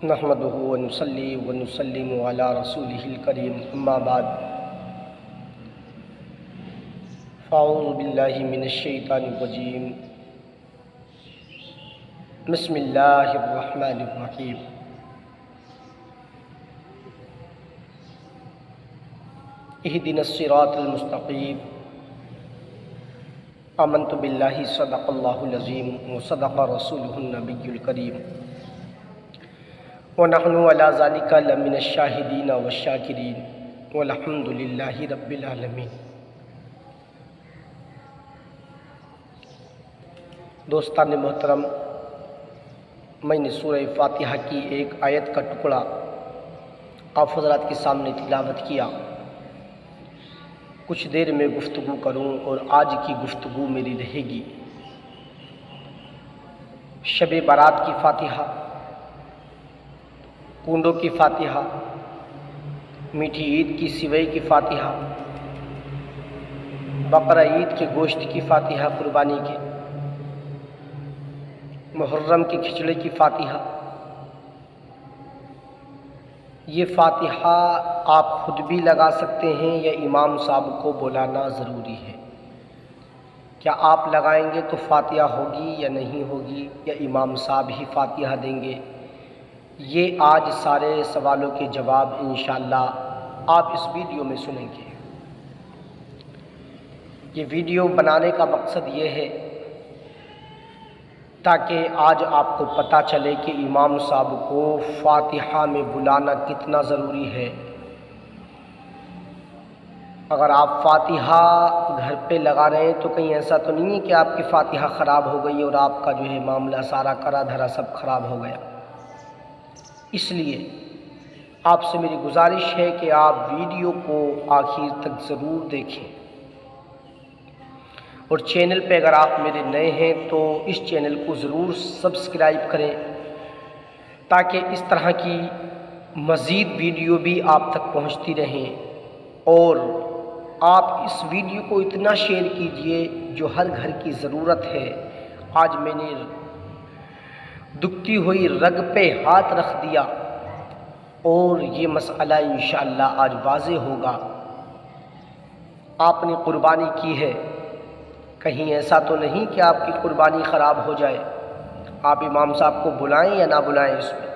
نحمده ونصلي ونسلم على رسوله الكريم اما بعد فاعوذ باللہ من الشیطان الرجیم بسم اللہ الرحمن الرحیم اہدنا الصراط المستقیم آمنت باللہ صدق اللہ العظیم وصدق رسولہ النبی الکریم وَنَحْنُ عَلَى ذَلِكَ لَمِنَ الشَّاهِدِينَ وَالشَّاكِرِينَ وَالْحَمْدُ لِلَّهِ رَبِّ الْعَالَمِينَ۔ دوستان محترم، میں نے سورہ فاتحہ کی ایک آیت کا ٹکڑا آپ حضرات کے سامنے تلاوت کیا۔ کچھ دیر میں گفتگو کروں اور آج کی گفتگو میری رہے گی شب برات کی فاتحہ، کنڈوں کی فاتحہ، میٹھی عید کی سوئی کی فاتحہ، بقرہ عید کے گوشت کی فاتحہ، قربانی کے، محرم کے کھچڑے کی فاتحہ۔ یہ فاتحہ آپ خود بھی لگا سکتے ہیں یا امام صاحب کو بلانا ضروری ہے؟ کیا آپ لگائیں گے تو فاتحہ ہوگی یا نہیں ہوگی، یا امام صاحب ہی فاتحہ دیں گے؟ یہ آج سارے سوالوں کے جواب انشاءاللہ آپ اس ویڈیو میں سنیں گے۔ یہ ویڈیو بنانے کا مقصد یہ ہے تاکہ آج آپ کو پتہ چلے کہ امام صاحب کو فاتحہ میں بلانا کتنا ضروری ہے۔ اگر آپ فاتحہ گھر پہ لگا رہے ہیں تو کہیں ایسا تو نہیں ہے کہ آپ کی فاتحہ خراب ہو گئی اور آپ کا جو ہے معاملہ سارا کرا دھرا سب خراب ہو گیا۔ اس لیے آپ سے میری گزارش ہے کہ آپ ویڈیو کو آخر تک ضرور دیکھیں، اور چینل پہ اگر آپ میرے نئے ہیں تو اس چینل کو ضرور سبسکرائب کریں تاکہ اس طرح کی مزید ویڈیو بھی آپ تک پہنچتی رہیں، اور آپ اس ویڈیو کو اتنا شیئر کیجئے جو ہر گھر کی ضرورت ہے۔ آج میں نے دکھتی ہوئی رگ پہ ہاتھ رکھ دیا اور یہ مسئلہ انشاءاللہ آج واضح ہوگا۔ آپ نے قربانی کی ہے، کہیں ایسا تو نہیں کہ آپ کی قربانی خراب ہو جائے؟ آپ امام صاحب کو بلائیں یا نہ بلائیں، اس میں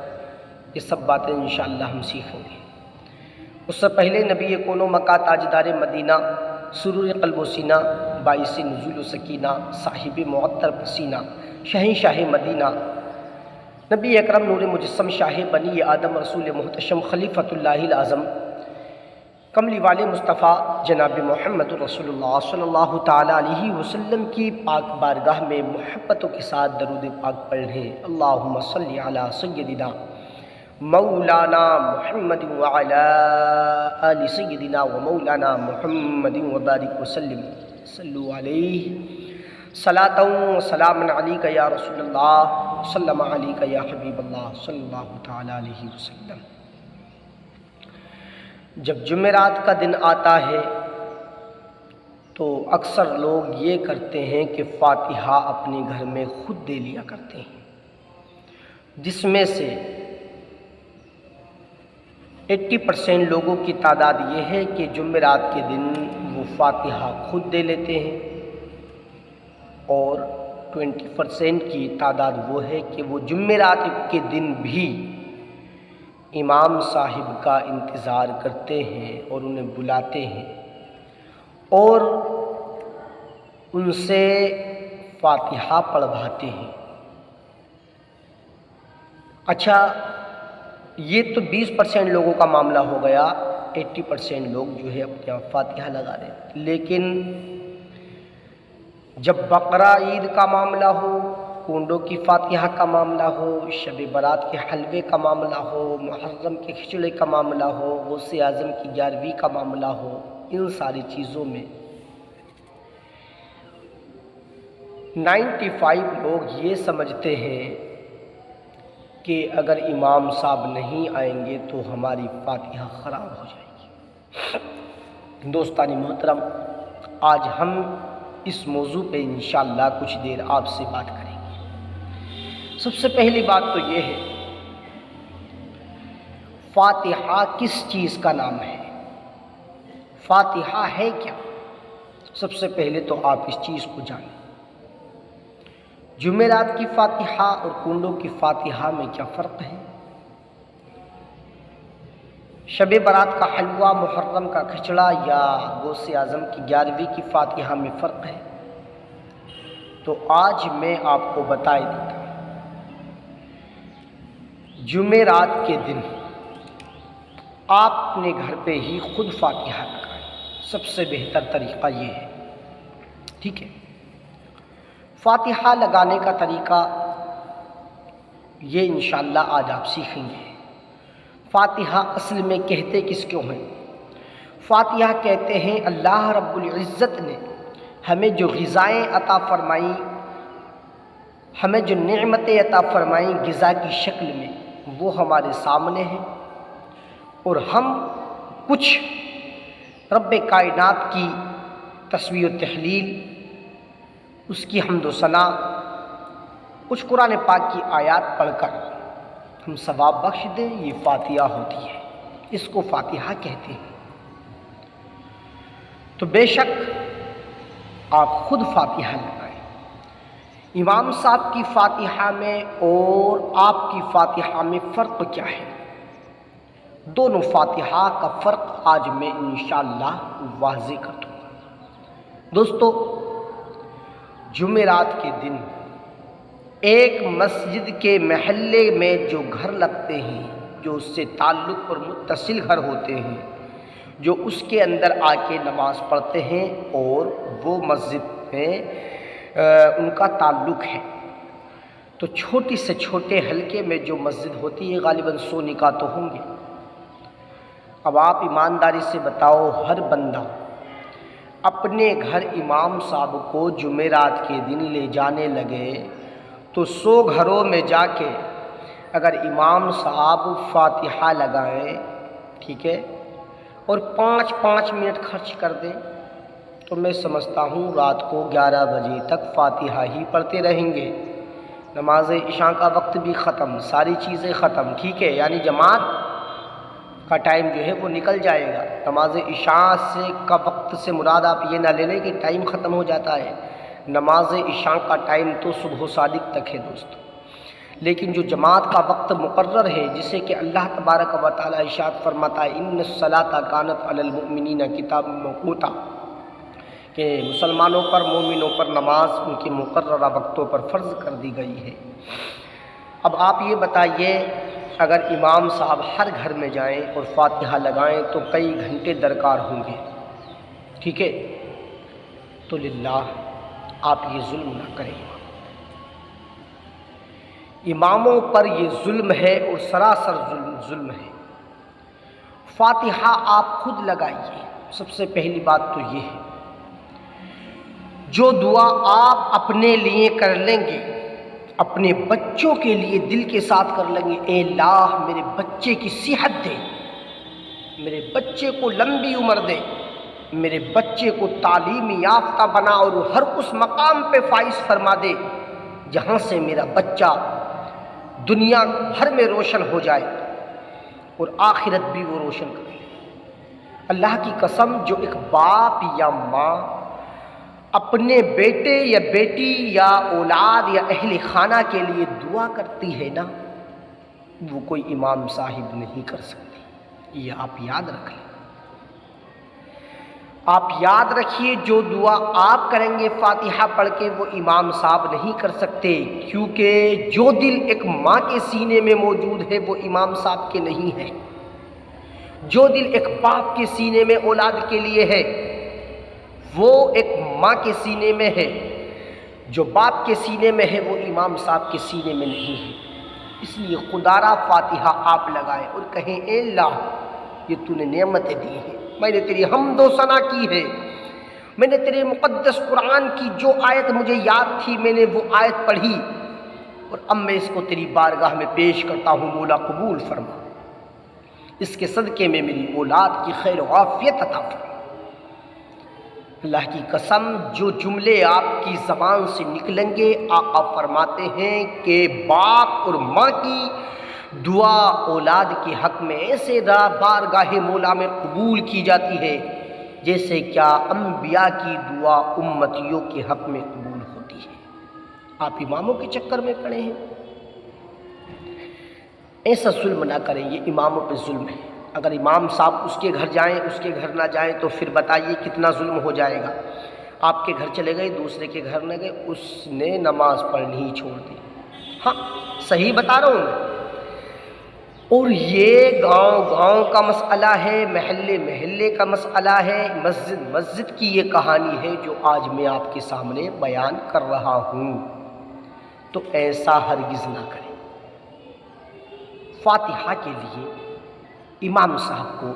یہ سب باتیں انشاءاللہ ہم سیکھیں گے۔ اس سے پہلے نبی کون و مکہ، تاجدار مدینہ، سرور قلب و سینہ، باعث نزول و سکینہ، صاحب معطر پسینہ، شہنشاہ مدینہ، نبی اکرم نور مجسم، شاہ بنی آدم، رسول محتشم، خلیفۃ اللہ الاعظم، کملی والے مصطفیٰ جناب محمد رسول اللہ صلی اللہ تعالیٰ علیہ وسلم کی پاک بارگاہ میں محبتوں کے ساتھ درود پاک پڑھیں۔ اللہم صلی علی سیدنا مولانا محمد وعلی آل سیدنا و مولانا محمد وبارک وسلم، صلو علیہ صلاۃ و سلام علیک یا رسول اللہ، سلم علیک یا حبیب اللہ، صلی اللہ تعالیٰ علیہ وسلم۔ جب جمعرات کا دن آتا ہے تو اکثر لوگ یہ کرتے ہیں کہ فاتحہ اپنے گھر میں خود دے لیا کرتے ہیں، جس میں سے 80% لوگوں کی تعداد یہ ہے کہ جمعرات کے دن وہ فاتحہ خود دے لیتے ہیں، اور 20% کی تعداد وہ ہے کہ وہ جمعرات کے دن بھی امام صاحب کا انتظار کرتے ہیں اور انہیں بلاتے ہیں اور ان سے فاتحہ پڑھواتے ہیں۔ اچھا، یہ تو 20% لوگوں کا معاملہ ہو گیا، 80% لوگ جو ہے اپنے یہاں فاتحہ لگا رہے ہیں۔ لیکن جب بقرہ عید کا معاملہ ہو، کنڈوں کی فاتحہ کا معاملہ ہو، شب برات کے حلوے کا معاملہ ہو، محرم کے کھچڑے کا معاملہ ہو، غوث اعظم کی 11ویں کا معاملہ ہو، ان ساری چیزوں میں 95 لوگ یہ سمجھتے ہیں کہ اگر امام صاحب نہیں آئیں گے تو ہماری فاتحہ خراب ہو جائے گی۔ دوستان محترم، آج ہم اس موضوع پہ انشاءاللہ کچھ دیر آپ سے بات کریں گے۔ سب سے پہلی بات تو یہ ہے فاتحہ کس چیز کا نام ہے؟ فاتحہ ہے کیا؟ سب سے پہلے تو آپ اس چیز کو جانیں، جمعرات کی فاتحہ اور کنڈوں کی فاتحہ میں کیا فرق ہے؟ شب برات کا حلوہ، محرم کا کھچڑا یا غوث اعظم کی 11ویں کی فاتحہ میں فرق ہے؟ تو آج میں آپ کو بتا دیتا ہوں۔ جمعرات کے دن آپ اپنے گھر پہ ہی خود فاتحہ لگائیں، سب سے بہتر طریقہ یہ ہے، ٹھیک ہے؟ فاتحہ لگانے کا طریقہ یہ انشاءاللہ آج آپ سیکھیں گے۔ فاتحہ اصل میں کہتے کس کو ہیں؟ فاتحہ کہتے ہیں اللہ رب العزت نے ہمیں جو غذائیں عطا فرمائیں، ہمیں جو نعمتیں عطا فرمائیں غذا کی شکل میں، وہ ہمارے سامنے ہیں، اور ہم کچھ رب کائنات کی تسبیح و تحلیل، اس کی حمد و ثنا، کچھ قرآن پاک کی آیات پڑھ کر ہم ثواب بخش دیں، یہ فاتحہ ہوتی ہے، اس کو فاتحہ کہتے ہیں۔ تو بے شک آپ خود فاتحہ لگائیں۔ امام صاحب کی فاتحہ میں اور آپ کی فاتحہ میں فرق کیا ہے؟ دونوں فاتحہ کا فرق آج میں انشاءاللہ واضح کر دوں گا۔ دوستو، جمعرات کے دن ایک مسجد کے محلے میں جو گھر لگتے ہیں، جو اس سے تعلق اور متصل گھر ہوتے ہیں، جو اس کے اندر آ کے نماز پڑھتے ہیں اور وہ مسجد میں ان کا تعلق ہے، تو چھوٹی سے چھوٹے حلقے میں جو مسجد ہوتی ہے غالباً 100 نکاح تو ہوں گے۔ اب آپ ایمانداری سے بتاؤ، ہر بندہ اپنے گھر امام صاحب کو جمعرات کے دن لے جانے لگے تو 100 گھروں میں جا کے اگر امام صاحب فاتحہ لگائیں، ٹھیک ہے، اور 5 منٹ خرچ کر دیں، تو میں سمجھتا ہوں رات کو 11 بجے تک فاتحہ ہی پڑھتے رہیں گے۔ نماز عشاء کا وقت بھی ختم، ساری چیزیں ختم، ٹھیک ہے، یعنی جماعت کا ٹائم جو ہے وہ نکل جائے گا۔ نماز عشاء کا وقت سے مراد آپ یہ نہ لے لیں کہ ٹائم ختم ہو جاتا ہے، نماز عشاء کا ٹائم تو صبح صادق تک ہے دوستو، لیکن جو جماعت کا وقت مقرر ہے، جسے کہ اللہ تبارک و تعالی ارشاد فرماتا ہے ان الصلاۃ کانت علی المؤمنین کتابا موقوتا، کہ مسلمانوں پر، مومنوں پر نماز ان کے مقررہ وقتوں پر فرض کر دی گئی ہے۔ اب آپ یہ بتائیے، اگر امام صاحب ہر گھر میں جائیں اور فاتحہ لگائیں تو کئی گھنٹے درکار ہوں گے، ٹھیک ہے؟ تو للہ آپ یہ ظلم نہ کریں، اماموں پر یہ ظلم ہے اور سراسر ظلم ہے۔ فاتحہ آپ خود لگائیے، سب سے پہلی بات تو یہ ہے، جو دعا آپ اپنے لیے کر لیں گے، اپنے بچوں کے لیے دل کے ساتھ کر لیں گے، اے اللہ میرے بچے کی صحت دے، میرے بچے کو لمبی عمر دے، میرے بچے کو تعلیم یافتہ بنا اور ہر اس مقام پہ فائز فرما دے جہاں سے میرا بچہ دنیا بھر میں روشن ہو جائے اور آخرت بھی وہ روشن کر لے۔ اللہ کی قسم، جو ایک باپ یا ماں اپنے بیٹے یا بیٹی یا اولاد یا اہل خانہ کے لیے دعا کرتی ہے نا، وہ کوئی امام صاحب نہیں کر سکتی، یہ آپ یاد رکھ لیں۔ آپ یاد رکھیے، جو دعا آپ کریں گے فاتحہ پڑھ کے وہ امام صاحب نہیں کر سکتے، کیونکہ جو دل ایک ماں کے سینے میں موجود ہے وہ امام صاحب کے نہیں ہے، جو دل ایک باپ کے سینے میں اولاد کے لیے ہے وہ ایک ماں کے سینے میں ہے، جو باپ کے سینے میں ہے وہ امام صاحب کے سینے میں نہیں ہے۔ اس لیے خدا را فاتحہ آپ لگائیں اور کہیں اے اللہ یہ تو نے نعمتیں دی ہیں، میں نے تیری حمد و ثنا کی ہے، میں نے تیرے مقدس قرآن کی جو آیت مجھے یاد تھی میں نے وہ آیت پڑھی، اور اب میں اس کو تیری بارگاہ میں پیش کرتا ہوں، مولا قبول فرما، اس کے صدقے میں میری اولاد کی خیر و عافیت عطا فرما۔ اللہ کی قسم، جو جملے آپ کی زبان سے نکلیں گے، آقا فرماتے ہیں کہ باپ اور ماں کی دعا اولاد کے حق میں ایسے بارگاہ مولا میں قبول کی جاتی ہے جیسے کیا انبیاء کی دعا امتیوں کے حق میں قبول ہوتی ہے۔ آپ اماموں کے چکر میں پڑے ہیں، ایسا ظلم نہ کریں، یہ اماموں پہ ظلم ہے۔ اگر امام صاحب اس کے گھر جائیں، اس کے گھر نہ جائیں تو پھر بتائیے کتنا ظلم ہو جائے گا۔ آپ کے گھر چلے گئے، دوسرے کے گھر نہ گئے، اس نے نماز پڑھنی ہی چھوڑ دی۔ ہاں صحیح بتا رہا ہوں میں۔ اور یہ گاؤں گاؤں کا مسئلہ ہے، محلے محلے کا مسئلہ ہے، مسجد مسجد کی یہ کہانی ہے جو آج میں آپ کے سامنے بیان کر رہا ہوں۔ تو ایسا ہرگز نہ کریں۔ فاتحہ کے لیے امام صاحب کو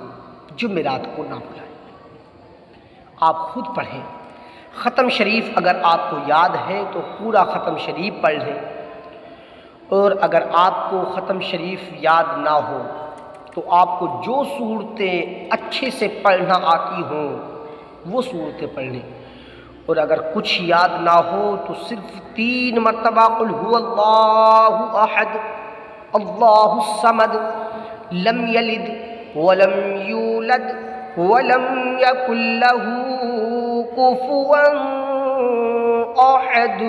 جمعرات کو نہ بلائیں، آپ خود پڑھیں۔ ختم شریف اگر آپ کو یاد ہے تو پورا ختم شریف پڑھ لیں، اور اگر آپ کو ختم شریف یاد نہ ہو تو آپ کو جو صورتیں اچھے سے پڑھنا آتی ہوں وہ صورتیں پڑھ لیں، اور اگر کچھ یاد نہ ہو تو صرف 3 مرتبہ قل هو اللہ احد اللہ الصمد لم یلد ولم یولد ولم یکن له کفوا احد،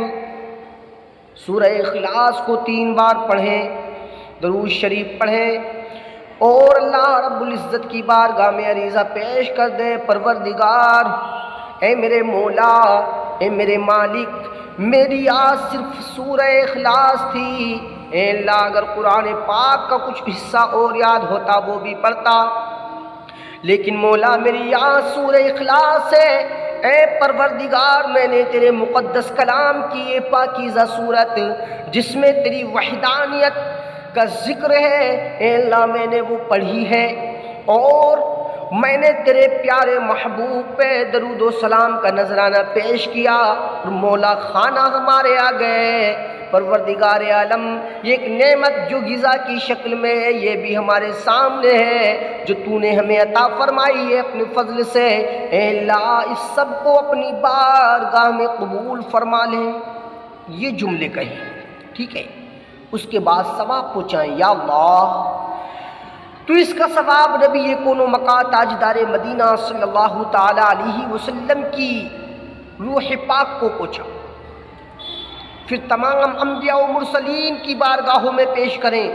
سورہ اخلاص کو 3 بار پڑھیں، درود شریف پڑھیں، اور اللہ رب العزت کی بارگاہ میں عریضہ پیش کر دیں، پروردگار اے میرے مولا، اے میرے مالک، میری آج صرف سورہ اخلاص تھی، اے اللہ اگر قرآن پاک کا کچھ حصہ اور یاد ہوتا وہ بھی پڑھتا، لیکن مولا میری یاد سورہ اخلاص ہے۔ اے پروردگار میں نے تیرے مقدس کلام کی یہ پاکیزہ صورت جس میں تیری وحدانیت کا ذکر ہے، اے اللہ میں نے وہ پڑھی ہے، اور میں نے تیرے پیارے محبوب پہ درود و سلام کا نذرانہ پیش کیا، اور مولا خانہ ہمارے آ گئے۔ پروردگار عالم، یہ ایک نعمت جو غذا کی شکل میں ہے یہ بھی ہمارے سامنے ہے، جو تو نے ہمیں عطا فرمائی ہے اپنے فضل سے، اے اللہ اس سب کو اپنی بارگاہ میں قبول فرما لیں۔ یہ جملے کہیں، ٹھیک ہے؟ اس کے بعد ثواب پہنچائیں، یا اللہ تو اس کا ثواب نبی کون و مکہ تاجدار مدینہ صلی اللہ تعالی علیہ وسلم کی روح پاک کو پہنچا، پھر تمام انبیاء و مرسلین کی بارگاہوں میں پیش کریں،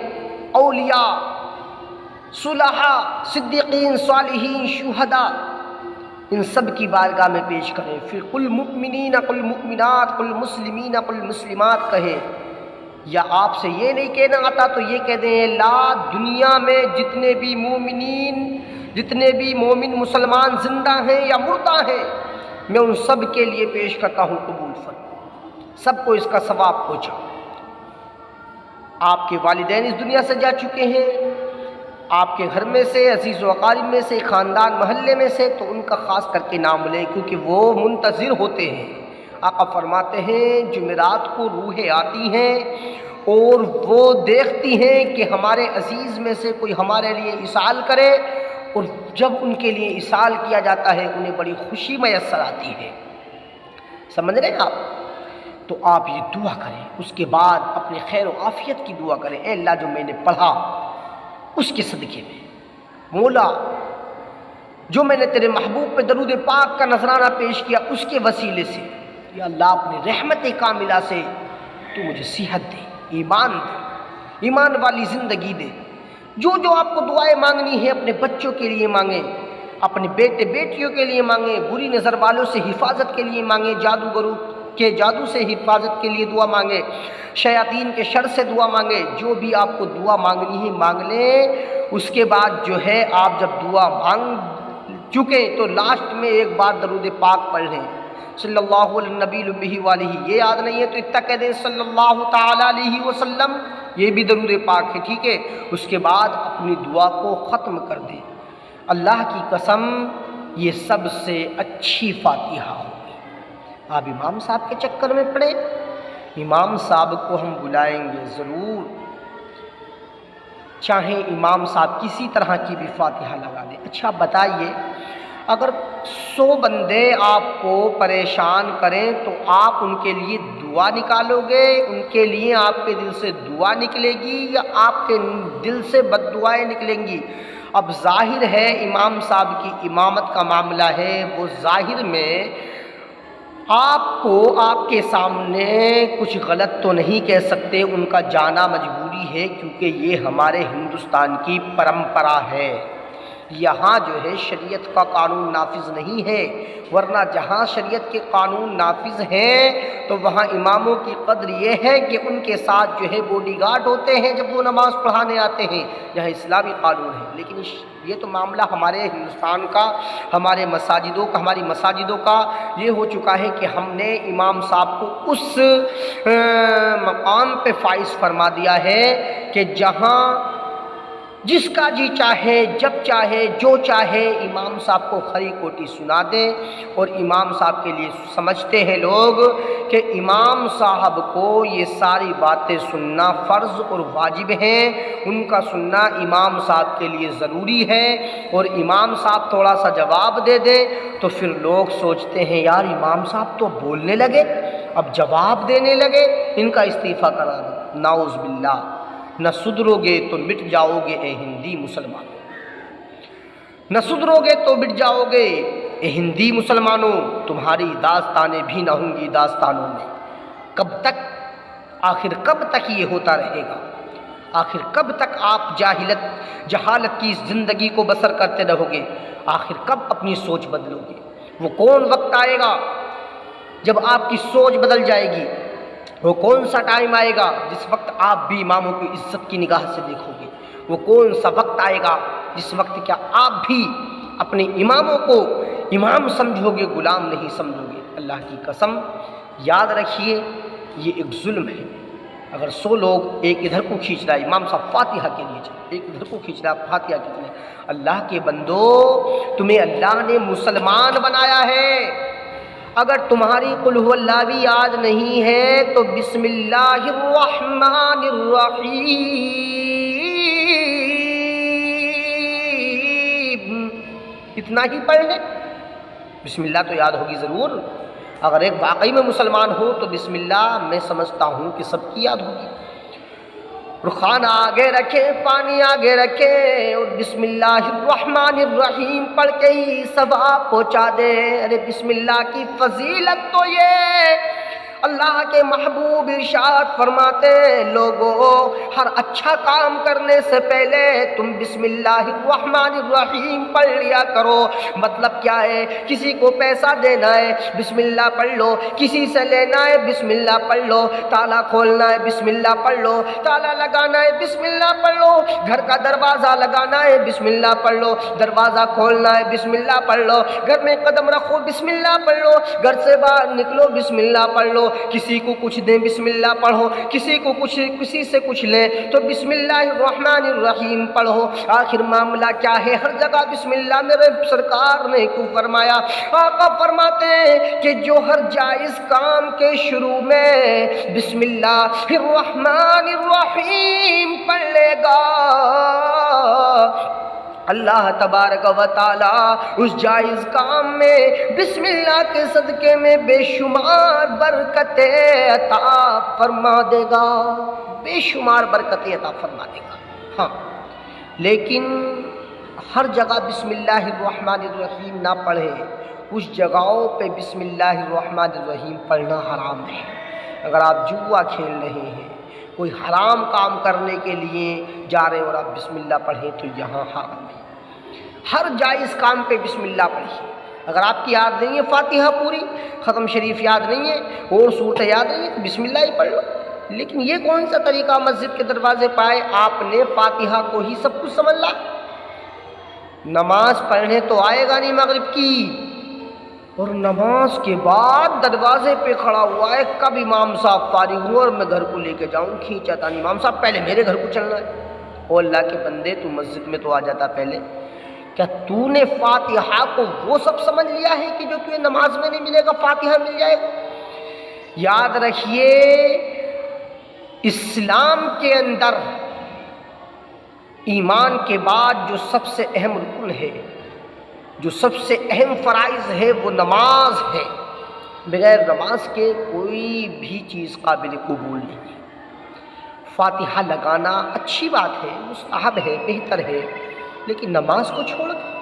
اولیاء، صلحاء، صدیقین، صالحین، شہداء، ان سب کی بارگاہ میں پیش کریں، پھر قل مؤمنین، قل مؤمنات، قل مسلمین، قل مسلمات کہیں۔ یا آپ سے یہ نہیں کہنا آتا تو یہ کہہ دیں، اللہ دنیا میں جتنے بھی مومنین، جتنے بھی مومن مسلمان زندہ ہیں یا مردہ ہیں، میں ان سب کے لیے پیش کرتا ہوں، قبول فرما، سب کو اس کا ثواب پہنچا۔ آپ کے والدین اس دنیا سے جا چکے ہیں، آپ کے گھر میں سے، عزیز و اقارب میں سے، خاندان محلے میں سے، تو ان کا خاص کر کے نام لیں کیونکہ وہ منتظر ہوتے ہیں۔ آقا فرماتے ہیں جمعرات کو روحیں آتی ہیں اور وہ دیکھتی ہیں کہ ہمارے عزیز میں سے کوئی ہمارے لیے اصال کرے، اور جب ان کے لیے اصال کیا جاتا ہے انہیں بڑی خوشی میسر آتی ہے۔ سمجھ رہے ہیں آپ؟ تو آپ یہ دعا کریں، اس کے بعد اپنے خیر و عافیت کی دعا کریں، اے اللہ جو میں نے پڑھا اس کے صدقے میں، مولا جو میں نے تیرے محبوب پہ درود پاک کا نذرانہ پیش کیا اس کے وسیلے سے، یا اللہ اپنی رحمت کاملہ سے تو مجھے صحت دے، ایمان دے، ایمان والی زندگی دے۔ جو آپ کو دعائیں مانگنی ہے اپنے بچوں کے لیے مانگیں، اپنے بیٹے بیٹیوں کے لیے مانگیں، بری نظر والوں سے حفاظت کے لیے مانگیں، جادوگروں کے جادو سے حفاظت کے لیے دعا مانگیں، شیاطین کے شر سے دعا مانگیں، جو بھی آپ کو دعا مانگنی ہے مانگ لیں۔ اس کے بعد جو ہے آپ جب دعا مانگ چکے تو لاسٹ میں ایک بار درود پاک پڑھ لیں، صلی اللہ علیہ نبی الامی والہ، یہ یاد نہیں ہے تو اتنا کہہ دیں صلی اللہ تعالی علیہ وسلم، یہ بھی درود پاک ہے، ٹھیک ہے؟ اس کے بعد اپنی دعا کو ختم کر دیں۔ اللہ کی قسم یہ سب سے اچھی فاتحہ ہوگی۔ آپ امام صاحب کے چکر میں پڑے، امام صاحب کو ہم بلائیں گے ضرور، چاہے امام صاحب کسی طرح کی بھی فاتحہ لگا دیں۔ اچھا بتائیے، اگر 100 بندے آپ کو پریشان کریں تو آپ ان کے لیے دعا نکالو گے، ان کے لیے آپ کے دل سے دعا نکلے گی یا آپ کے دل سے بد دعائیں نکلیں گی؟ اب ظاہر ہے امام صاحب کی امامت کا معاملہ ہے، وہ ظاہر میں آپ کو آپ کے سامنے کچھ غلط تو نہیں کہہ سکتے، ان کا جانا مجبوری ہے، کیونکہ یہ ہمارے ہندوستان کی پرمپرا ہے۔ یہاں جو ہے شریعت کا قانون نافذ نہیں ہے، ورنہ جہاں شریعت کے قانون نافذ ہیں تو وہاں اماموں کی قدر یہ ہے کہ ان کے ساتھ جو ہے باڈی گارڈ ہوتے ہیں جب وہ نماز پڑھانے آتے ہیں، یہاں اسلامی قانون ہے۔ لیکن یہ تو معاملہ ہمارے ہندوستان کا، ہماری مساجدوں کا یہ ہو چکا ہے کہ ہم نے امام صاحب کو اس مقام پہ فائز فرما دیا ہے کہ جہاں جس کا جی چاہے، جب چاہے، جو چاہے امام صاحب کو کھری کوٹی سنا دے۔ اور امام صاحب کے لیے سمجھتے ہیں لوگ کہ امام صاحب کو یہ ساری باتیں سننا فرض اور واجب ہیں، ان کا سننا امام صاحب کے لیے ضروری ہے، اور امام صاحب تھوڑا سا جواب دے دیں تو پھر لوگ سوچتے ہیں یار امام صاحب تو بولنے لگے، اب جواب دینے لگے، ان کا استعفیٰ کرا دو۔ نعوذ باللہ، نہ سدھرو گے تو مٹ جاؤ گے اے ہندی مسلمانوں، نہ سدھرو گے تو مٹ جاؤ گے اے ہندی مسلمانوں، تمہاری داستانیں بھی نہ ہوں گی داستانوں میں۔ کب تک، آخر کب تک یہ ہوتا رہے گا؟ آخر کب تک آپ جہالت کی زندگی کو بسر کرتے رہو گے؟ آخر کب اپنی سوچ بدلو گے؟ وہ کون وقت آئے گا جب آپ کی سوچ بدل جائے گی؟ وہ کون سا ٹائم آئے گا جس وقت آپ بھی اماموں کی عزت کی نگاہ سے دیکھو گے؟ وہ کون سا وقت آئے گا جس وقت کیا آپ بھی اپنے اماموں کو امام سمجھو گے، غلام نہیں سمجھو گے؟ اللہ کی قسم یاد رکھیے، یہ ایک ظلم ہے۔ اگر 100 لوگ ایک ادھر کو کھینچ رہا ہے، امام صاحب فاتحہ کے لیے چلے، ایک ادھر کو کھینچ رہا ہے فاتحہ کے لیے، اللہ کے بندو تمہیں اللہ نے مسلمان بنایا ہے، اگر تمہاری قل هو اللہ بھی یاد نہیں ہے تو بسم اللہ الرحمن الرحیم اتنا ہی پڑھ لیں۔ بسم اللہ تو یاد ہوگی ضرور، اگر ایک واقعی میں مسلمان ہو تو بسم اللہ میں سمجھتا ہوں کہ سب کی یاد ہوگی۔ کھانا آگے رکھے، پانی آگے رکھے اور بسم اللہ الرحمن الرحیم پڑھ کے ہی ثواب پہنچا دے۔ ارے بسم اللہ کی فضیلت تو یہ اللہ کے محبوب ارشاد فرماتے، لوگو ہر اچھا کام کرنے سے پہلے تم بسم اللہ الرحمن الرحیم پڑھ لیا کرو۔ مطلب کیا ہے؟ کسی کو پیسہ دینا ہے بسم اللہ پڑھ لو، کسی سے لینا ہے بسم اللہ پڑھ لو، تالا کھولنا ہے بسم اللہ پڑھ لو، تالا لگانا ہے بسم اللہ پڑھ لو، گھر کا دروازہ لگانا ہے بسم اللہ پڑھ لو، دروازہ کھولنا ہے بسم اللہ پڑھ لو، گھر میں قدم رکھو بسم اللہ پڑھ لو، گھر سے باہر نکلو بسم اللہ پڑھ لو، کسی کو کچھ دیں بسم اللہ پڑھو، کسی سے کچھ لیں تو بسم اللہ الرحمن الرحیم پڑھو۔ آخر معاملہ کیا ہے؟ ہر جگہ بسم اللہ میرے سرکار نے کیوں فرمایا؟ آقا فرماتے ہیں کہ جو ہر جائز کام کے شروع میں بسم اللہ الرحمن الرحیم پڑھ لے گا، اللہ تبارک و تعالی اس جائز کام میں بسم اللہ کے صدقے میں بے شمار برکتیں عطا فرما دے گا، بے شمار برکتیں عطا فرما دے گا۔ ہاں لیکن ہر جگہ بسم اللہ الرحمن الرحیم نہ پڑھے، کچھ جگہوں پہ بسم اللہ الرحمن الرحیم پڑھنا حرام ہے۔ اگر آپ جوا کھیل رہے ہیں، کوئی حرام کام کرنے کے لیے جا رہے ہیں اور آپ بسم اللہ پڑھیں تو یہاں حرام ہے۔ ہر جائز کام پہ بسم اللہ پڑھیے۔ اگر آپ کی یاد نہیں ہے فاتحہ پوری، ختم شریف یاد نہیں ہے اور صورتیں یاد نہیں ہے تو بسم اللہ ہی پڑھ لو۔ لیکن یہ کون سا طریقہ مسجد کے دروازے پائے آپ نے فاتحہ کو ہی سب کچھ سمجھ لا؟ نماز پڑھنے تو آئے گا نہیں مغرب کی، اور نماز کے بعد دروازے پہ کھڑا ہوا ہے کب امام صاحب فارغ ہوں اور میں گھر کو لے کے جاؤں، کھینچا تھا امام صاحب پہلے میرے گھر کو چلنا ہے۔ او اللہ کے بندے تو مسجد میں تو آ جاتا پہلے، کیا تو نے فاتحہ کو وہ سب سمجھ لیا ہے کہ جو تجھے نماز میں نہیں ملے گا فاتحہ مل جائے گا؟ یاد رکھیے اسلام کے اندر ایمان کے بعد جو سب سے اہم رکن ہے جو سب سے اہم فرائض ہے وہ نماز ہے، بغیر نماز کے کوئی بھی چیز قابل قبول نہیں ہے۔ فاتحہ لگانا اچھی بات ہے، مستحب ہے، بہتر ہے، لیکن نماز کو چھوڑ دیں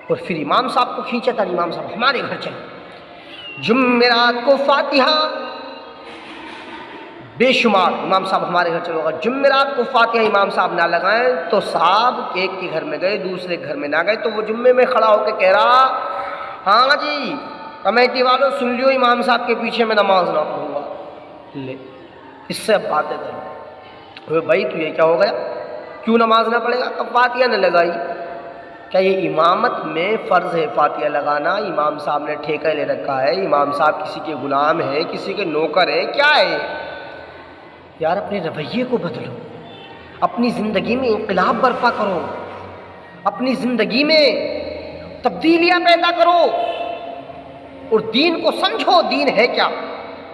اور پھر امام صاحب کو کھینچا تھا، امام صاحب ہمارے گھر چلے، جمعرات کو فاتحہ بے شمار، امام صاحب ہمارے گھر چلو گا، جمعرات کو فاتحہ امام صاحب نہ لگائیں تو صاحب ایک کے گھر میں گئے، دوسرے گھر میں نہ گئے، تو وہ جمعے میں کھڑا ہو کے کہہ رہا ہاں جی کمیٹی والوں سن لیو، امام صاحب کے پیچھے میں نماز نہ پڑھوں گا۔ لے اس سے اب باتیں کرو، بھائی تو یہ کیا ہو گیا، کیوں نماز نہ پڑھے گا، کب فاتحہ نہ لگائی؟ کیا یہ امامت میں فرض ہے فاتحہ لگانا؟ امام صاحب نے ٹھیکہ لے رکھا ہے، امام صاحب کسی کے غلام ہے، کسی کے نوکر ہے، کیا ہے؟ یار اپنے رویے کو بدلو، اپنی زندگی میں انقلاب برپا کرو، اپنی زندگی میں تبدیلیاں پیدا کرو اور دین کو سمجھو، دین ہے کیا؟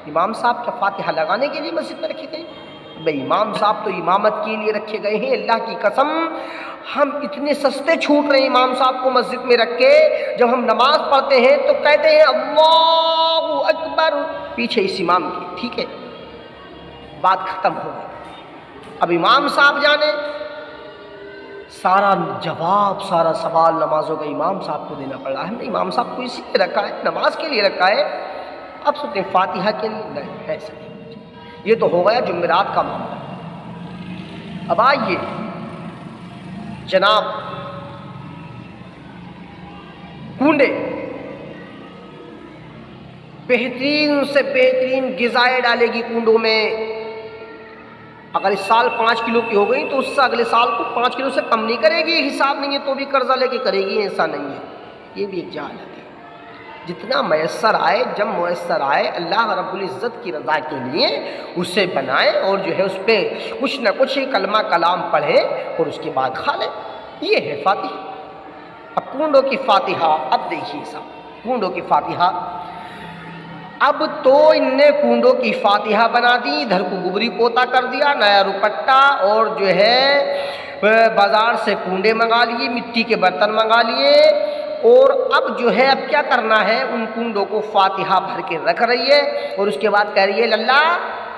امام صاحب کیا فاتحہ لگانے کے لیے مسجد میں رکھے گئے؟ بھئی امام صاحب تو امامت کے لیے رکھے گئے ہیں، اللہ کی قسم ہم اتنے سستے چھوٹ رہے ہیں امام صاحب کو مسجد میں رکھ کے، جب ہم نماز پڑھتے ہیں تو کہتے ہیں اللہ اکبر پیچھے اس امام کے، ٹھیک ہے بات ختم ہو گئی۔ اب امام صاحب جانے سارا جواب، سارا سوال نمازوں کا امام صاحب کو دینا پڑ رہا ہے۔ ہم نے امام صاحب کو اسی لیے رکھا ہے، نماز کے لیے رکھا ہے، اب سوچتے ہیں فاتحہ کے لیے نہیں، ایسا نہیں۔ یہ تو ہو گیا جمعرات کا معاملہ۔ اب آئیے جناب کنڈے، بہترین سے بہترین غذائیں ڈالے گی کنڈوں میں، اگر اس سال 5 کلو کی ہو گئی تو اس سے اگلے سال کو 5 کلو سے کم نہیں کرے گی، حساب نہیں ہے تو بھی قرضہ لے کے کرے گی، ایسا نہیں ہے، یہ بھی ایک جہالت ہے۔ جتنا میسر آئے، جب میسر آئے اللہ رب العزت کی رضا کے لیے اسے بنائیں اور جو ہے اس پہ کچھ نہ کچھ کلمہ کلام پڑھیں اور اس کے بعد کھا لیں، یہ ہے فاتحہ۔ اب کنڈوں کی فاتحہ، اب دیکھیے صاحب کنڈوں کی فاتحہ، اب تو ان نے کنڈوں کی فاتحہ بنا دی، ادھر کو گبری پوتا کر دیا، نیا روپٹہ، اور جو ہے بازار سے کنڈے منگا لیے، مٹی کے برتن منگا لیے، اور اب جو ہے اب کیا کرنا ہے، ان کنڈوں کو فاتحہ بھر کے رکھ رہی ہے اور اس کے بعد کہہ رہی ہے للہ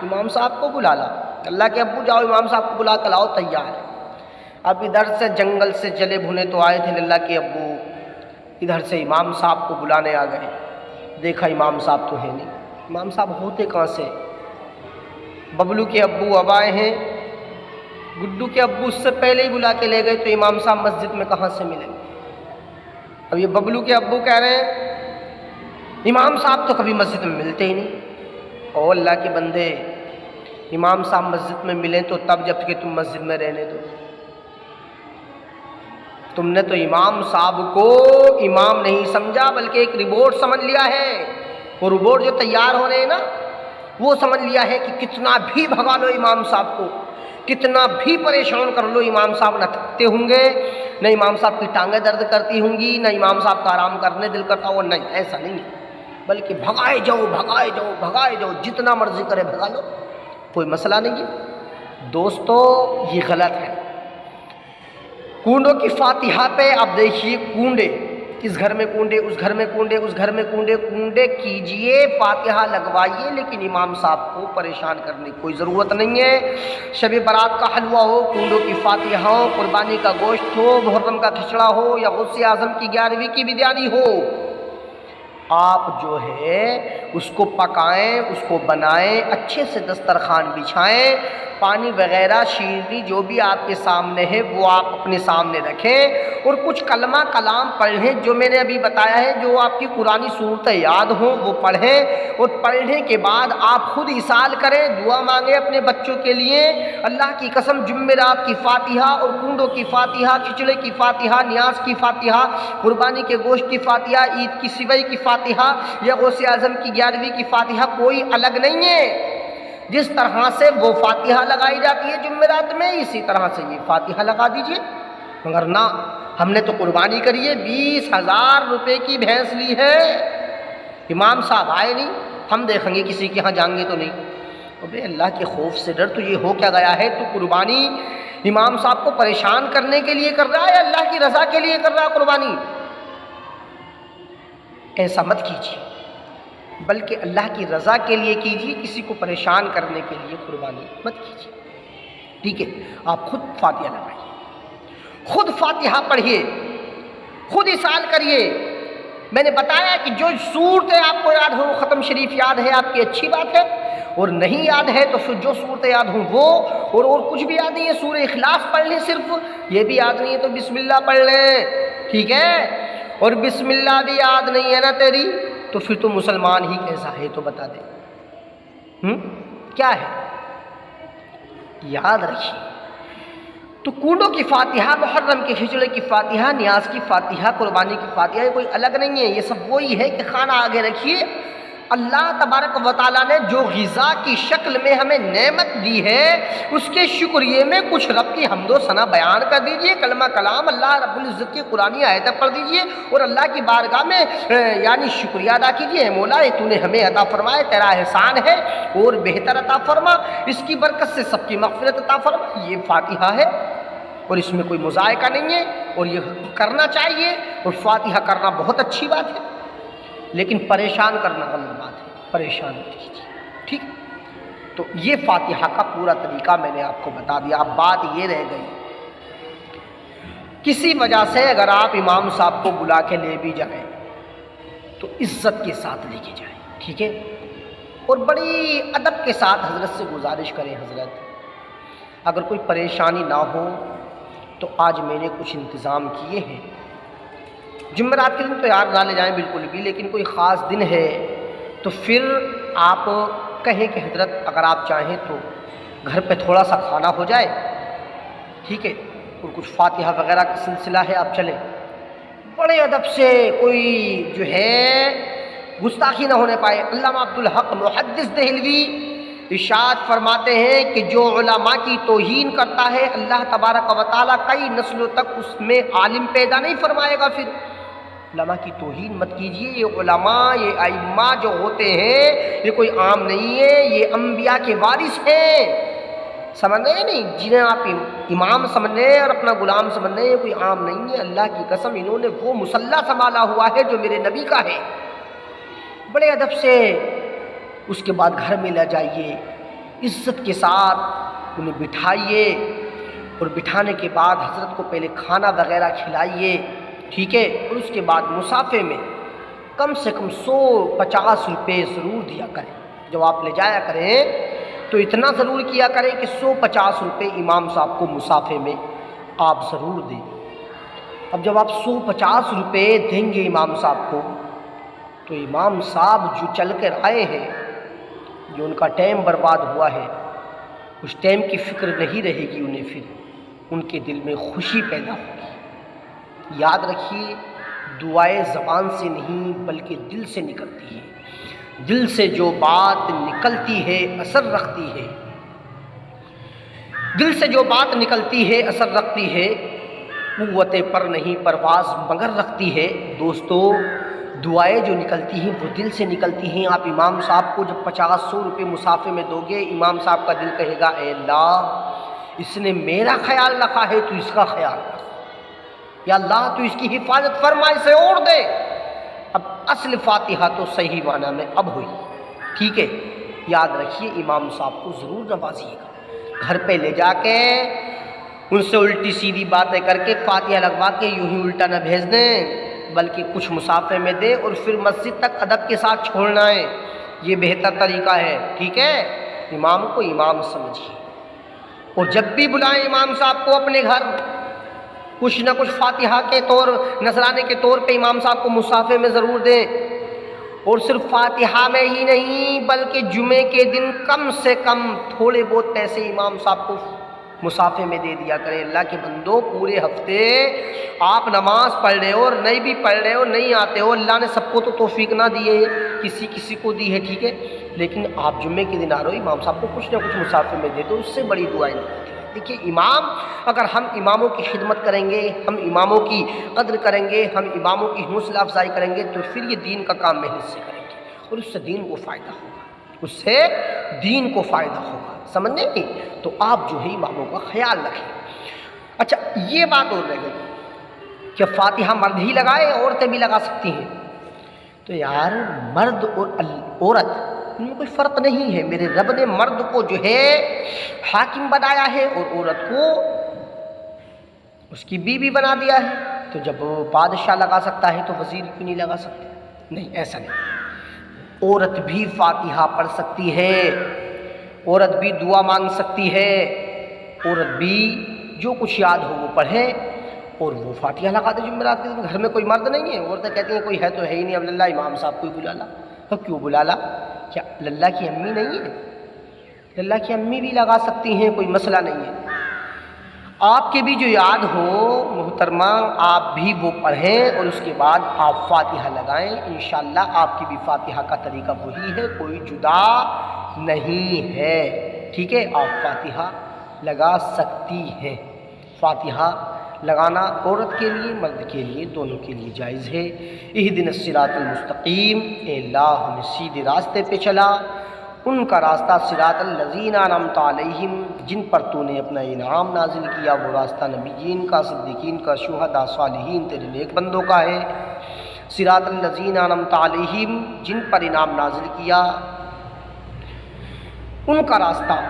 امام صاحب کو بلا لا، اللہ کے ابو جاؤ امام صاحب کو بلا کے لاؤ، تیار ہے۔ اب ادھر سے جنگل سے جلے بھنے تو آئے تھے للہ کے ابو، ادھر سے امام صاحب کو بلانے آ گئے، دیکھا امام صاحب تو ہے نہیں، امام صاحب ہوتے کہاں سے؟ ببلو کے ابو اب آئے ہیں، گڈو کے ابو اس سے پہلے ہی بلا کے لے گئے، تو امام صاحب مسجد میں کہاں سے ملیں گے؟ اب یہ ببلو کے ابو کہہ رہے ہیں امام صاحب تو کبھی مسجد میں ملتے ہی نہیں، او اللہ کے بندے، امام صاحب مسجد میں ملیں تو تب جب کہ تم مسجد میں رہنے دو، تم نے تو امام صاحب کو امام نہیں سمجھا بلکہ ایک ربورٹ سمجھ لیا ہے، وہ ربورٹ جو تیار ہو رہے ہیں نا وہ سمجھ لیا ہے کہ کتنا بھی بھگا لو امام صاحب کو، کتنا بھی پریشان کر لو امام صاحب نہ تھکتے ہوں گے، نہ امام صاحب کی ٹانگیں درد کرتی ہوں گی، نہ امام صاحب کا آرام کرنے دل کرتا ہو، نہیں ایسا نہیں ہے، بلکہ بھگائے جاؤ بھگائے جاؤ بھگائے جاؤ، جتنا مرضی کرے بھگا لو، کوئی مسئلہ نہیں ہے۔ دوستو یہ غلط ہے۔ کنڈوں کی فاتحہ پہ اب دیکھیے کنڈے، اس گھر میں کنڈے، اس گھر میں کنڈے، اس گھر میں کنڈے، کنڈے کیجئے، فاتحہ لگوائیے، لیکن امام صاحب کو پریشان کرنے کی کوئی ضرورت نہیں ہے۔ شب برات کا حلوہ ہو، کنڈوں کی فاتحہ ہو، قربانی کا گوشت ہو، محرم کا کھچڑا ہو، یا غوث اعظم کی 11ویں کی بریانی ہو، آپ جو ہے اس کو پکائیں، اس کو بنائیں، اچھے سے دسترخوان بچھائیں، پانی وغیرہ شیرنی جو بھی آپ کے سامنے ہے وہ آپ اپنے سامنے رکھیں، اور کچھ کلمہ کلام پڑھیں جو میں نے ابھی بتایا ہے، جو آپ کی قرآنی صورتیں یاد ہوں وہ پڑھیں، اور پڑھنے کے بعد آپ خود اصال کریں، دعا مانگیں اپنے بچوں کے لیے۔ اللہ کی قسم جمعرات کی فاتحہ اور کنڈوں کی فاتحہ، کھچڑے کی فاتحہ، نیاز کی فاتحہ، قربانی کے گوشت کی فاتحہ، عید کی سوئی کی فاتحہ، یا غوث اعظم کی 11ویں کی فاتحہ کوئی الگ نہیں ہے۔ جس طرح سے وہ فاتحہ لگائی جاتی ہے جمعرات میں، اسی طرح سے یہ فاتحہ لگا دیجئے، مگر نہ، ہم نے تو قربانی کری ہے، 20,000 روپے کی بھینس لی ہے، امام صاحب آئے نہیں، ہم دیکھیں گے کسی کے ہاں جائیں گے تو نہیں۔ ابے اللہ کے خوف سے ڈر، تو یہ ہو کیا گیا ہے؟ تو قربانی امام صاحب کو پریشان کرنے کے لیے کر رہا ہے، اللہ کی رضا کے لیے کر رہا ہے قربانی؟ ایسا مت کیجیے، بلکہ اللہ کی رضا کے لیے کیجیے، کسی کو پریشان کرنے کے لیے قربانی مت کیجیے، ٹھیک ہے؟ آپ خود فاتحہ لگائیے، خود فاتحہ پڑھیے، خود اصال کریے۔ میں نے بتایا کہ جو صورتیں آپ کو یاد ہو، ختم شریف یاد ہے آپ کی اچھی بات ہے، اور نہیں یاد ہے تو پھر جو صورتیں یاد ہوں وہ، اور کچھ بھی یاد نہیں ہے، سورہ اخلاص پڑھ لیں، صرف یہ بھی یاد نہیں ہے تو بسم اللہ پڑھ لیں، ٹھیک ہے؟ اور بسم اللہ بھی یاد نہیں ہے نا تیری، تو پھر تو مسلمان ہی کیسا ہے تو بتا دے، کیا ہے؟ یاد رکھیے۔ تو کنڈوں کی فاتحہ، محرم کے ہجڑے کی فاتحہ، نیاز کی فاتحہ، قربانی کی فاتحہ، یہ کوئی الگ نہیں ہے، یہ سب وہی ہے کہ کھانا آگے رکھیے۔ اللہ تبارک و تعالیٰ نے جو غذا کی شکل میں ہمیں نعمت دی ہے، اس کے شکریہ میں کچھ رب کی حمد و ثنا بیان کر دیجئے، کلمہ کلام اللہ رب العزت کی قرآنی آیتیں پڑھ دیجئے، اور اللہ کی بارگاہ میں یعنی شکریہ ادا کیجئے، اے مولا یہ تو نے ہمیں عطا فرمائے، تیرا احسان ہے، اور بہتر عطا فرما، اس کی برکت سے سب کی مغفرت عطا فرما۔ یہ فاتحہ ہے، اور اس میں کوئی مذائقہ نہیں ہے، اور یہ کرنا چاہیے، اور فاتحہ کرنا بہت اچھی بات ہے، لیکن پریشان کرنا غلط بات ہے، پریشان مت کیجیے، ٹھیک؟ تو یہ فاتحہ کا پورا طریقہ میں نے آپ کو بتا دیا۔ اب بات یہ رہ گئی، کسی وجہ سے اگر آپ امام صاحب کو بلا کے لے بھی جائیں تو عزت کے ساتھ لے کے جائیں، ٹھیک ہے؟ اور بڑی ادب کے ساتھ حضرت سے گزارش کریں، حضرت اگر کوئی پریشانی نہ ہو تو آج میں نے کچھ انتظام کیے ہیں، جمعرات کے دن تو یار نہ لے جائیں بالکل بھی، لیکن کوئی خاص دن ہے تو پھر آپ کہیں کہ حضرت اگر آپ چاہیں تو گھر پہ تھوڑا سا کھانا ہو جائے، ٹھیک ہے؟ اور کچھ فاتحہ وغیرہ کا سلسلہ ہے، آپ چلیں، بڑے ادب سے، کوئی جو ہے گستاخی نہ ہونے پائے۔ علامہ عبدالحق محدث دہلوی ارشاد فرماتے ہیں کہ جو علماء کی توہین کرتا ہے، اللہ تبارک و تعالیٰ کئی نسلوں تک اس میں عالم پیدا نہیں فرمائے گا۔ پھر علماء کی توہین مت کیجیے، یہ علماء، یہ ائمہ جو ہوتے ہیں یہ کوئی عام نہیں ہے، یہ انبیاء کے وارث ہیں، سمجھ رہے ہیں نہیں؟ جنہیں آپ امام سمجھ رہے ہیں اور اپنا غلام سمجھ رہے ہیں، یہ کوئی عام نہیں ہے، اللہ کی قسم انہوں نے وہ مسلح سنبھالا ہوا ہے جو میرے نبی کا ہے۔ بڑے ادب سے اس کے بعد گھر میں لے جائیے، عزت کے ساتھ انہیں بٹھائیے، اور بٹھانے کے بعد حضرت کو پہلے کھانا وغیرہ کھلائیے، ٹھیک ہے؟ اور اس کے بعد مسافے میں کم سے کم 150 روپے ضرور دیا کریں۔ جب آپ لے جایا کریں تو اتنا ضرور کیا کریں کہ 150 روپے امام صاحب کو مسافے میں آپ ضرور دیں۔ اب جب آپ 150 روپے دیں گے امام صاحب کو تو امام صاحب جو چل کر آئے ہیں، جو ان کا ٹائم برباد ہوا ہے، اس ٹائم کی فکر نہیں رہے گی انہیں، پھر ان کے دل میں خوشی پیدا ہوگی۔ یاد رکھیے، دعائیں زبان سے نہیں بلکہ دل سے نکلتی ہے، دل سے جو بات نکلتی ہے اثر رکھتی ہے، دل سے جو بات نکلتی ہے اثر رکھتی ہے، قوت پر نہیں پرواز مگر رکھتی ہے۔ دوستو، دعائیں جو نکلتی ہیں وہ دل سے نکلتی ہیں۔ آپ امام صاحب کو جب 50-100 روپے مسافے میں دو گے، امام صاحب کا دل کہے گا اے اللہ، اس نے میرا خیال رکھا ہے تو اس کا خیال رکھ، یا اللہ تو اس کی حفاظت فرما، اسے اوڑھ دے۔ اب اصل فاتحہ تو صحیح معنی میں اب ہوئی، ٹھیک ہے؟ یاد رکھیے، امام صاحب کو ضرور نوازیے گا، گھر پہ لے جا کے ان سے الٹی سیدھی باتیں کر کے فاتحہ لگوا کے یوں ہی الٹا نہ بھیج دیں، بلکہ کچھ مسافے میں دیں اور پھر مسجد تک ادب کے ساتھ چھوڑنا ہے، یہ بہتر طریقہ ہے، ٹھیک ہے؟ امام کو امام سمجھیے، اور جب بھی بلائیں امام صاحب کو اپنے گھر، کچھ نہ کچھ فاتحہ کے طور، نذرانے کے طور پہ امام صاحب کو مسافے میں ضرور دیں، اور صرف فاتحہ میں ہی نہیں بلکہ جمعے کے دن کم سے کم تھوڑے بہت پیسے امام صاحب کو مسافے میں دے دیا کریں۔ اللہ کے بندو، پورے ہفتے آپ نماز پڑھ رہے ہو اور نہیں بھی پڑھ رہے ہو، نہیں آتے ہو، اللہ نے سب کو تو توفیق نہ دی ہے، کسی کو دی ہے، ٹھیک ہے؟ لیکن آپ جمعے کے دن آ رہے ہو، امام صاحب کو کچھ نہ کچھ مسافے میں دے دو، اس سے بڑی دعائیں نہیں ہوتی۔ دیکھیے، امام، اگر ہم اماموں کی خدمت کریں گے، ہم اماموں کی قدر کریں گے، ہم اماموں کی حوصلہ افزائی کریں گے تو پھر یہ دین کا کام محنت سے کریں گے، اور اس سے دین کو فائدہ ہوگا، اس سے دین کو فائدہ ہوگا، سمجھنے کی؟ تو آپ جو ہے اماموں کا خیال رکھیں۔ اچھا، یہ بات اور رہ گئی کہ فاتحہ مرد ہی لگائے، عورتیں بھی لگا سکتی ہیں، تو یار مرد اور عورت ان میں کوئی فرق نہیں ہے. میرے رب نے مرد کو جو ہے حاکم بنایا ہے اور عورت کو اس کی بیوی بنا دیا ہے. تو جب بادشاہ لگا سکتا ہے تو وزیر کیوں نہیں لگا سکتے؟ نہیں، ایسا نہیں. عورت بھی فاتحہ پڑھ سکتی ہے، عورت بھی دعا مانگ سکتی ہے، عورت بھی جو کچھ یاد ہو وہ پڑھے اور وہ فاتحہ لگا دے جمعرات کے دن. گھر میں کوئی مرد نہیں ہے، عورتیں کہتی ہیں کوئی ہے تو ہے ہی نہیں، اب للہ امام صاحب کو ہی بلا لا. تو کیوں بلا لا؟ کیا للہ کی امی نہیں ہے؟ للہ کی امی بھی لگا سکتی ہیں، کوئی مسئلہ نہیں ہے. آپ کے بھی جو یاد ہو محترمہ آپ بھی وہ پڑھیں اور اس کے بعد آپ فاتحہ لگائیں. انشاءاللہ آپ کی بھی فاتحہ کا طریقہ وہی ہے، کوئی جدا نہیں ہے. ٹھیک ہے، آپ فاتحہ لگا سکتی ہیں. فاتحہ لگانا عورت کے لیے مرد کے لیے دونوں کے لیے جائز ہے. اہدنا الصراط المستقیم، اے اللہ ہمیں سیدھے راستے پہ چلا. ان کا راستہ صراط الذین انعمت علیہم، جن پر تو نے اپنا انعام نازل کیا، وہ راستہ نبیین کا، صدیقین کا، شہداء، صالحین تیرے نیک بندوں کا ہے. صراط الذین انعمت علیہم، جن پر انعام نازل کیا ان کا راستہ،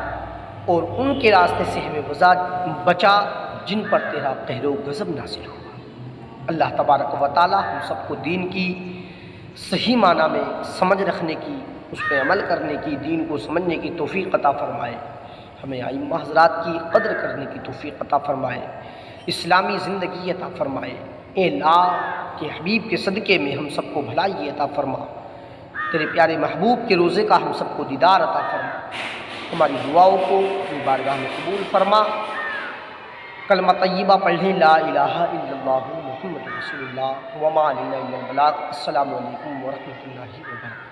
اور ان کے راستے سے ہمیں بچا جن پر تیرا قہر و غضب نازل ہوا. اللہ تبارک و تعالی ہم سب کو دین کی صحیح معنی میں سمجھ رکھنے کی، اس پہ عمل کرنے کی، دین کو سمجھنے کی توفیق عطا فرمائے. ہمیں ائمہ حضرات کی قدر کرنے کی توفیق عطا فرمائے، اسلامی زندگی عطا فرمائے. اے اللہ کے حبیب کے صدقے میں ہم سب کو بھلائی عطا فرما. تیرے پیارے محبوب کے روزے کا ہم سب کو دیدار عطا فرما. ہماری دعاؤں کو اپنی بارگاہ میں قبول فرما. کلمہ طیبہ پڑھ لیں، لا الہ الا اللہ محمد رسول اللہ وما علینا الا البلاغ. السلام علیکم ورحمۃ اللہ وبرکاتہ.